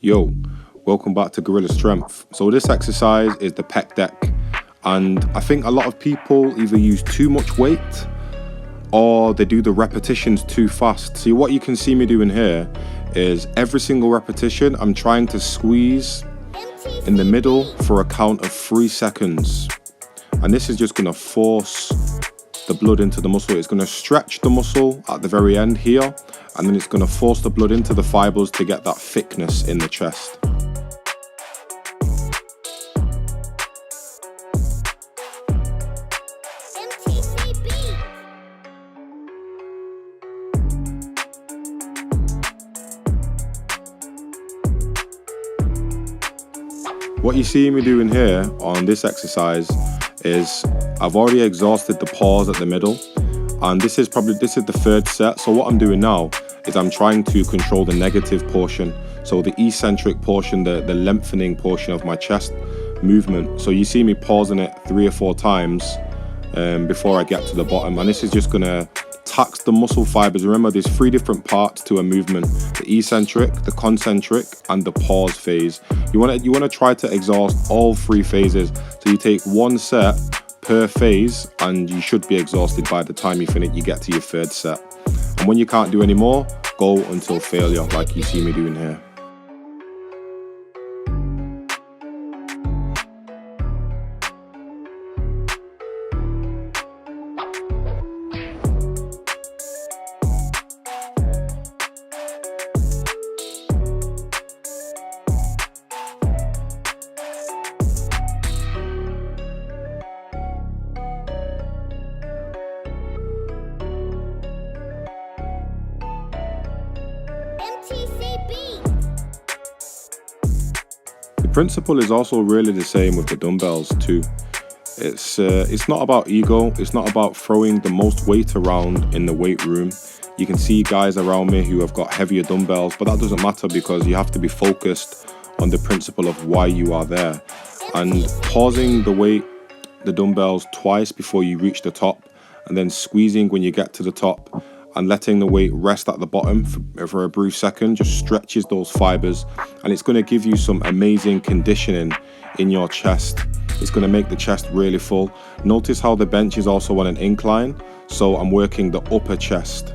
Yo, welcome back to Gorilla Strength. So this exercise is the pec deck, and I think a lot of people either use too much weight or they do the repetitions too fast. See, what you can see me doing here is every single repetition I'm trying to squeeze in the middle for a count of 3 seconds, and this is just going to force the blood into the muscle. It's going to stretch the muscle at the very end here, and then it's going to force the blood into the fibers to get that thickness in the chest. What you see me doing here on this exercise is I've already exhausted the pause at the middle, and this is the third set. So what I'm doing now is I'm trying to control the negative portion, so the eccentric portion, the lengthening portion of my chest movement. So you see me pausing it 3 or 4 times before I get to the bottom, and this is just gonna tax the muscle fibers. Remember, there's 3 different parts to a movement: the eccentric, the concentric, and the pause phase. You want to try to exhaust all 3 phases. So you take 1 set per phase, and you should be exhausted by the time you get to your 3rd set. And when you can't do any more, go until failure, like you see me doing here. The principle is also really the same with the dumbbells too. It's not about ego. It's not about throwing the most weight around in the weight room. You can see guys around me who have got heavier dumbbells, but that doesn't matter because you have to be focused on the principle of why you are there. And pausing the dumbbells twice before you reach the top, and then squeezing when you get to the top, and letting the weight rest at the bottom for a brief second just stretches those fibers, and it's going to give you some amazing conditioning in your chest. It's going to make the chest really full. Notice how the bench is also on an incline, so I'm working the upper chest.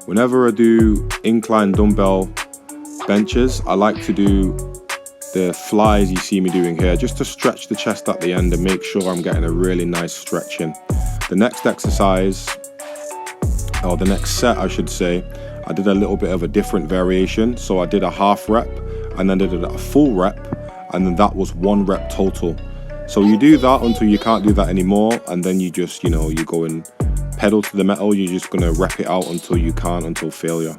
Whenever I do incline dumbbell benches, I like to do the flies you see me doing here, just to stretch the chest at the end and make sure I'm getting a really nice stretch in. The next exercise, or the next set I should say, I did a little bit of a different variation. So I did a half rep, and then I did a full rep, and then that was 1 rep total. So you do that until you can't do that anymore, and then you just, you go and pedal to the metal. You're just going to rep it out until you can't, until failure.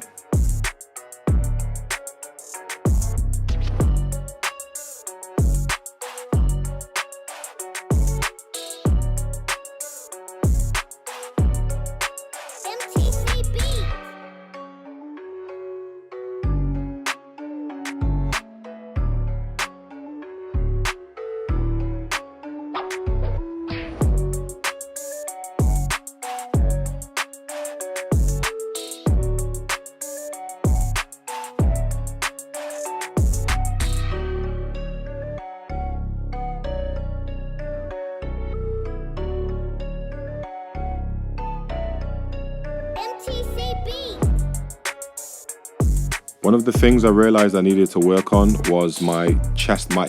One of the things I realized I needed to work on was my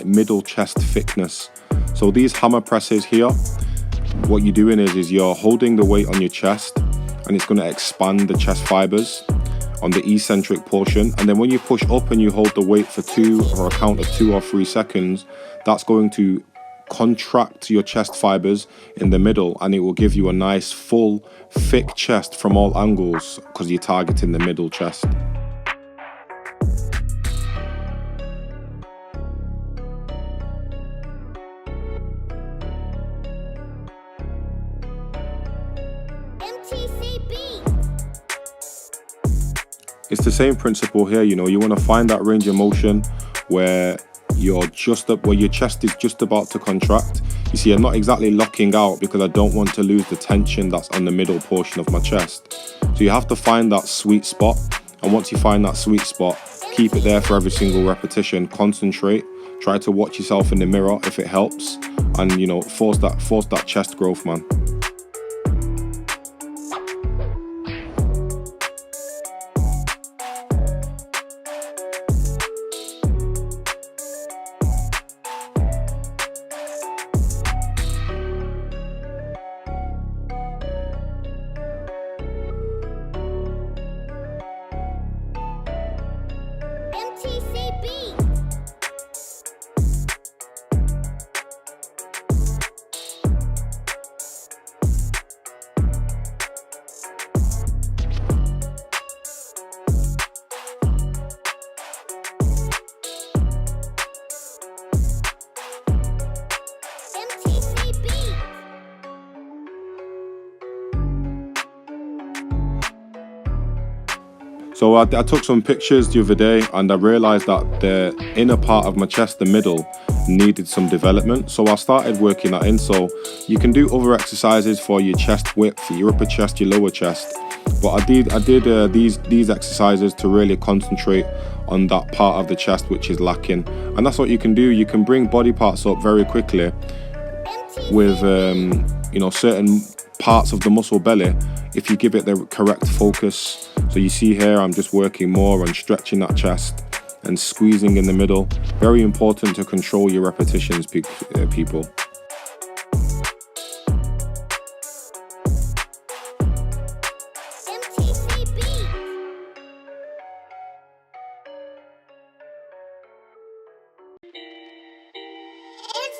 middle chest thickness. So these hammer presses here, what you're doing is you're holding the weight on your chest, and it's going to expand the chest fibers on the eccentric portion. And then when you push up and you hold the weight for a count of 2 or 3 seconds, that's going to contract your chest fibers in the middle, and it will give you a nice full thick chest from all angles because you're targeting the middle chest. It's the same principle here. You know, you want to find that range of motion where you're just up, where your chest is just about to contract. You see, I'm not exactly locking out because I don't want to lose the tension that's on the middle portion of my chest. So you have to find that sweet spot, and once you find that sweet spot, keep it there for every single repetition. Concentrate, try to watch yourself in the mirror if it helps, and you know, force that chest growth, man. So I took some pictures the other day, and I realized that the inner part of my chest, the middle, needed some development. So I started working that in. So you can do other exercises for your chest width, your upper chest, your lower chest. But I did these exercises to really concentrate on that part of the chest which is lacking. And that's what you can do. You can bring body parts up very quickly with you know, certain parts of the muscle belly if you give it the correct focus. So you see here, I'm just working more on stretching that chest and squeezing in the middle. Very important to control your repetitions, people. It's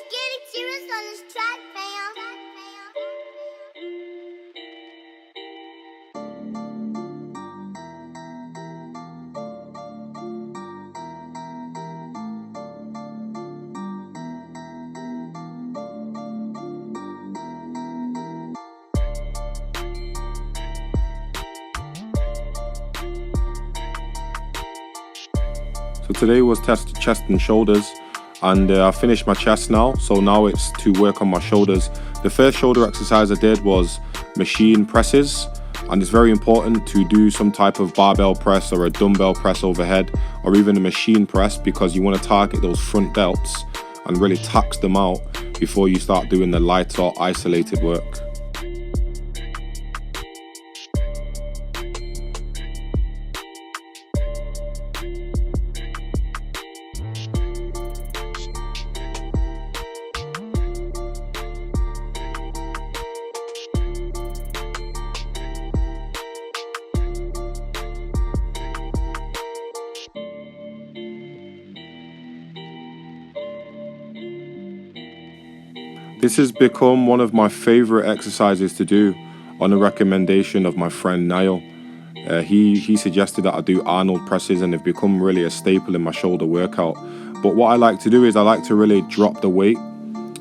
getting serious on this track, fam. So today was chest and shoulders, and I finished my chest now. So now it's to work on my shoulders. The first shoulder exercise I did was machine presses, and it's very important to do some type of barbell press or a dumbbell press overhead, or even a machine press, because you want to target those front delts and really tax them out before you start doing the lighter isolated work. This has become one of my favorite exercises to do on a recommendation of my friend Niall. He suggested that I do Arnold presses, and they've become really a staple in my shoulder workout. But what I like to do is I like to really drop the weight.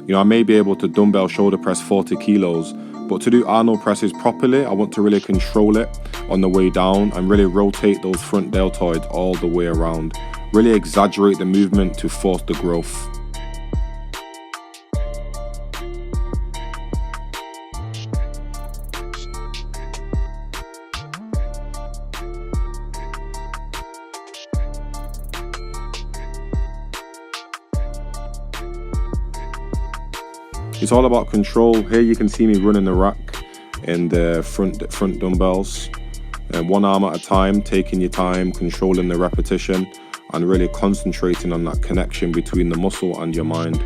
You know, I may be able to dumbbell shoulder press 40 kilos, but to do Arnold presses properly, I want to really control it on the way down and really rotate those front deltoids all the way around. Really exaggerate the movement to force the growth. It's all about control. Here you can see me running the rack in the front dumbbells, one arm at a time, taking your time, controlling the repetition, and really concentrating on that connection between the muscle and your mind.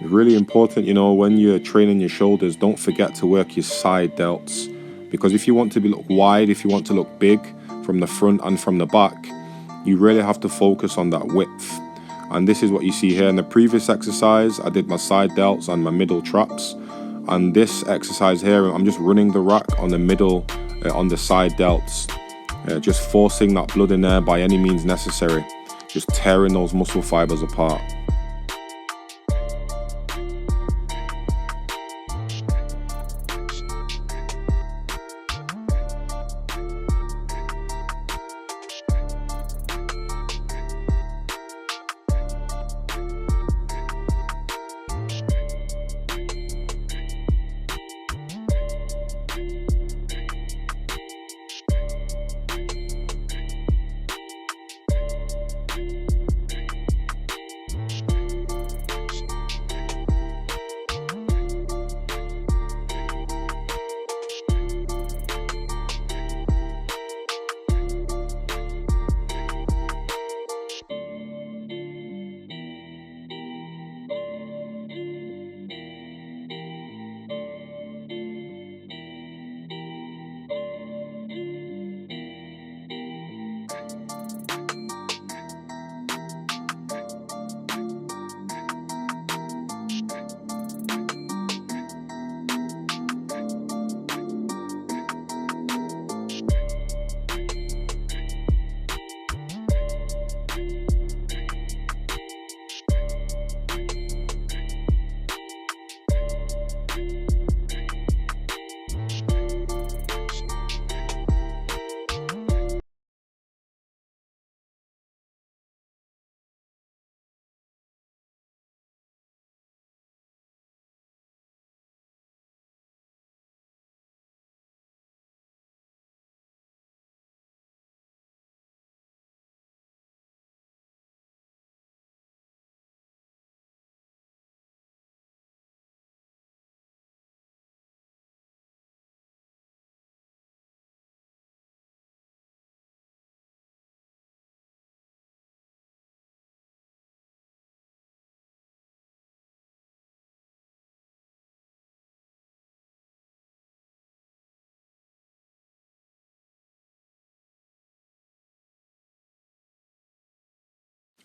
Really important, you know, when you're training your shoulders, don't forget to work your side delts, because if you want to look wide, if you want to look big from the front and from the back, you really have to focus on that width. And this is what you see here. In the previous exercise, I did my side delts and my middle traps, and this exercise here, I'm just running the rack on the middle, on the side delts, just forcing that blood in there by any means necessary, just tearing those muscle fibers apart.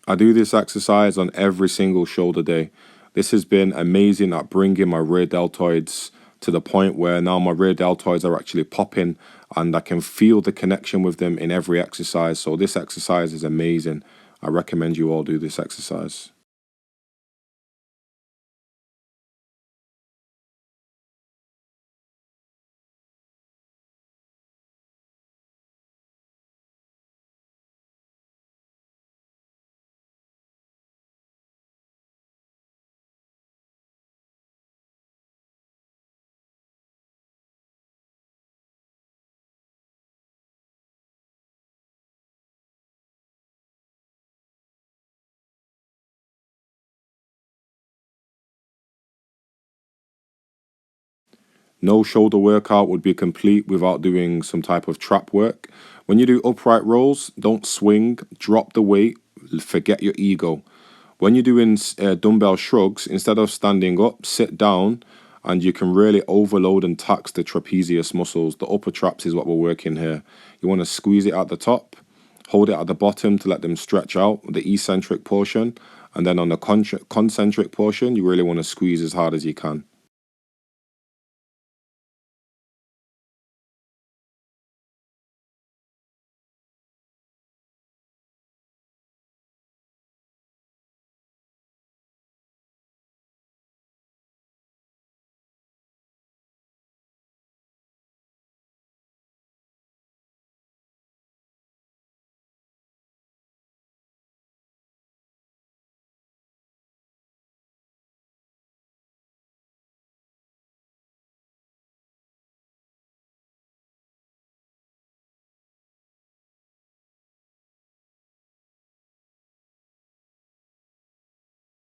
I do this exercise on every single shoulder day. This has been amazing at bringing my rear deltoids to the point where now my rear deltoids are actually popping and I can feel the connection with them in every exercise. So this exercise is amazing. I recommend you all do this exercise. No shoulder workout would be complete without doing some type of trap work. When you do upright rolls, don't swing, drop the weight, forget your ego. When you're doing dumbbell shrugs, instead of standing up, sit down, and you can really overload and tax the trapezius muscles. The upper traps is what we're working here. You want to squeeze it at the top, hold it at the bottom to let them stretch out, the eccentric portion, and then on the concentric portion, you really want to squeeze as hard as you can.